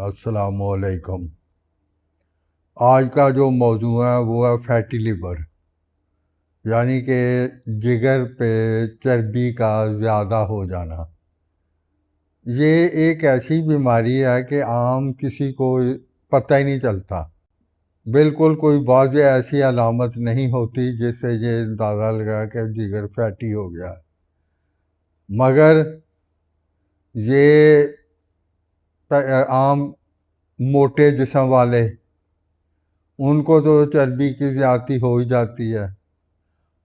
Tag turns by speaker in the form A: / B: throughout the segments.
A: السلام علیکم۔ آج کا جو موضوع ہے وہ ہے فیٹی لیور، یعنی کہ جگر پہ چربی کا زیادہ ہو جانا۔ یہ ایک ایسی بیماری ہے کہ عام کسی کو پتہ ہی نہیں چلتا، بالکل کوئی واضح ایسی علامت نہیں ہوتی جس سے یہ اندازہ لگا کہ جگر فیٹی ہو گیا، مگر یہ عام موٹے جسم والے ان کو تو چربی کی زیادتی ہو ہی جاتی ہے،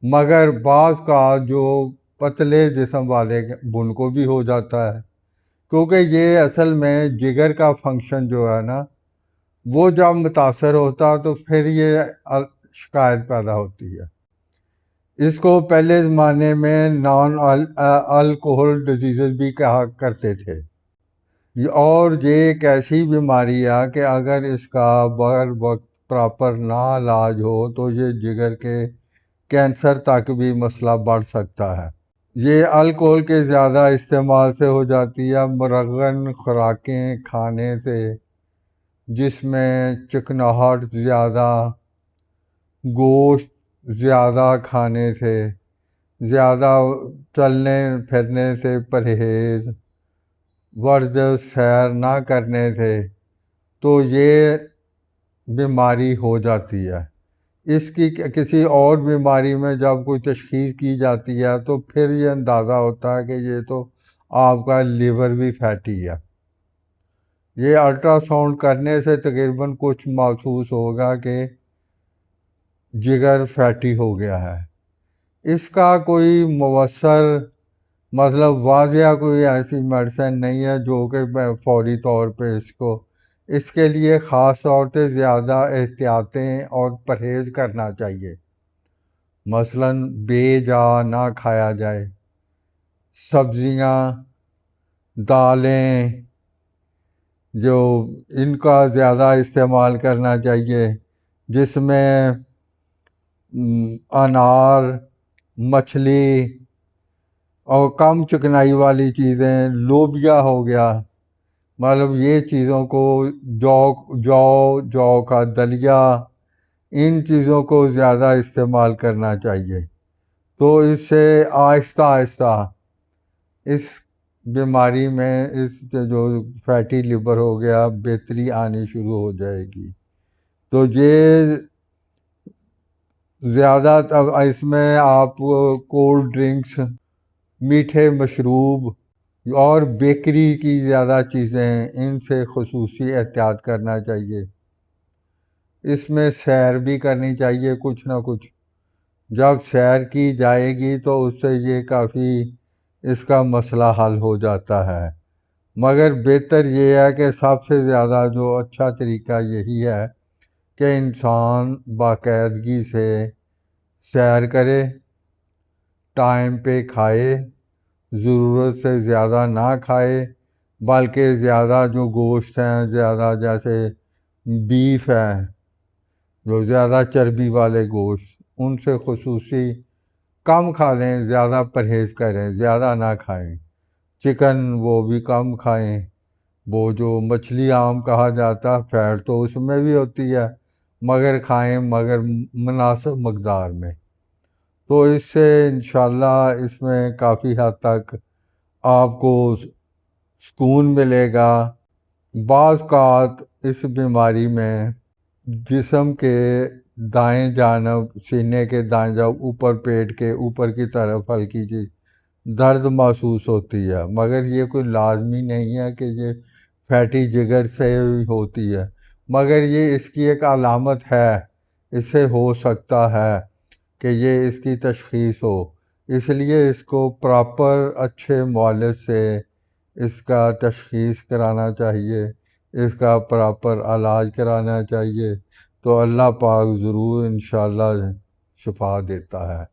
A: مگر بعض کا جو پتلے جسم والے ان کو بھی ہو جاتا ہے، کیونکہ یہ اصل میں جگر کا فنکشن جو ہے نا وہ جب متاثر ہوتا تو پھر یہ شکایت پیدا ہوتی ہے۔ اس کو پہلے زمانے میں نان الکوہل ڈیزیزز بھی کہا کرتے تھے، اور یہ ایک ایسی بیماری ہے کہ اگر اس کا بر وقت پراپر نہ علاج ہو تو یہ جگر کے کینسر تک بھی مسئلہ بڑھ سکتا ہے۔ یہ الکوہل کے زیادہ استعمال سے ہو جاتی ہے، مرغن خوراکیں کھانے سے، جس میں چکناہٹ زیادہ، گوشت زیادہ کھانے سے، زیادہ چلنے پھرنے سے پرہیز، ورزش سیر نہ کرنے سے، تو یہ بیماری ہو جاتی ہے۔ اس کی کسی اور بیماری میں جب کوئی تشخیص کی جاتی ہے تو پھر یہ اندازہ ہوتا ہے کہ یہ تو آپ کا لیور بھی فیٹی ہے۔ یہ الٹرا ساؤنڈ کرنے سے تقریباً کچھ محسوس ہوگا کہ جگر فیٹی ہو گیا ہے۔ اس کا کوئی مؤثر مطلب واضح کوئی ایسی میڈیسن نہیں ہے جو کہ فوری طور پہ اس کے لیے خاص طور پہ زیادہ احتیاطیں اور پرہیز کرنا چاہیے۔ مثلاً بے جا نہ کھایا جائے، سبزیاں، دالیں جو ان کا زیادہ استعمال کرنا چاہیے، جس میں انار، مچھلی اور کم چکنائی والی چیزیں، لوبیا ہو گیا، مطلب یہ چیزوں کو، جو کا دلیا، ان چیزوں کو زیادہ استعمال کرنا چاہیے۔ تو اس سے آہستہ آہستہ اس بیماری میں، اس جو فیٹی لیور ہو گیا، بہتری آنی شروع ہو جائے گی۔ تو یہ زیادہ اس میں آپ کولڈ ڈرنکس، میٹھے مشروب اور بیکری کی زیادہ چیزیں، ان سے خصوصی احتیاط کرنا چاہیے۔ اس میں سیر بھی کرنی چاہیے کچھ نہ کچھ، جب سیر کی جائے گی تو اس سے یہ کافی اس کا مسئلہ حل ہو جاتا ہے۔ مگر بہتر یہ ہے کہ سب سے زیادہ جو اچھا طریقہ یہی ہے کہ انسان باقاعدگی سے سیر کرے، ٹائم پہ کھائے، ضرورت سے زیادہ نہ کھائے، بلکہ زیادہ جو گوشت ہیں، زیادہ جیسے بیف ہے، جو زیادہ چربی والے گوشت، ان سے خصوصی کم کھا لیں، زیادہ پرہیز کریں، زیادہ نہ کھائیں۔ چکن وہ بھی کم کھائیں، وہ جو مچھلی عام کہا جاتا، فیٹ تو اس میں بھی ہوتی ہے، مگر کھائیں، مگر مناسب مقدار میں۔ تو اس سے انشاءاللہ اس میں کافی حد تک آپ کو سکون ملے گا۔ بعض اوقات اس بیماری میں جسم کے دائیں جانب، سینے کے دائیں جانب اوپر، پیٹ کے اوپر کی طرف ہلکی سی درد محسوس ہوتی ہے، مگر یہ کوئی لازمی نہیں ہے کہ یہ فیٹی جگر سے ہوتی ہے، مگر یہ اس کی ایک علامت ہے، اس سے ہو سکتا ہے کہ یہ اس کی تشخیص ہو۔ اس لیے اس کو پراپر اچھے معالج سے اس کا تشخیص کرانا چاہیے، اس کا پراپر علاج کرانا چاہیے، تو اللہ پاک ضرور انشاءاللہ شفا دیتا ہے۔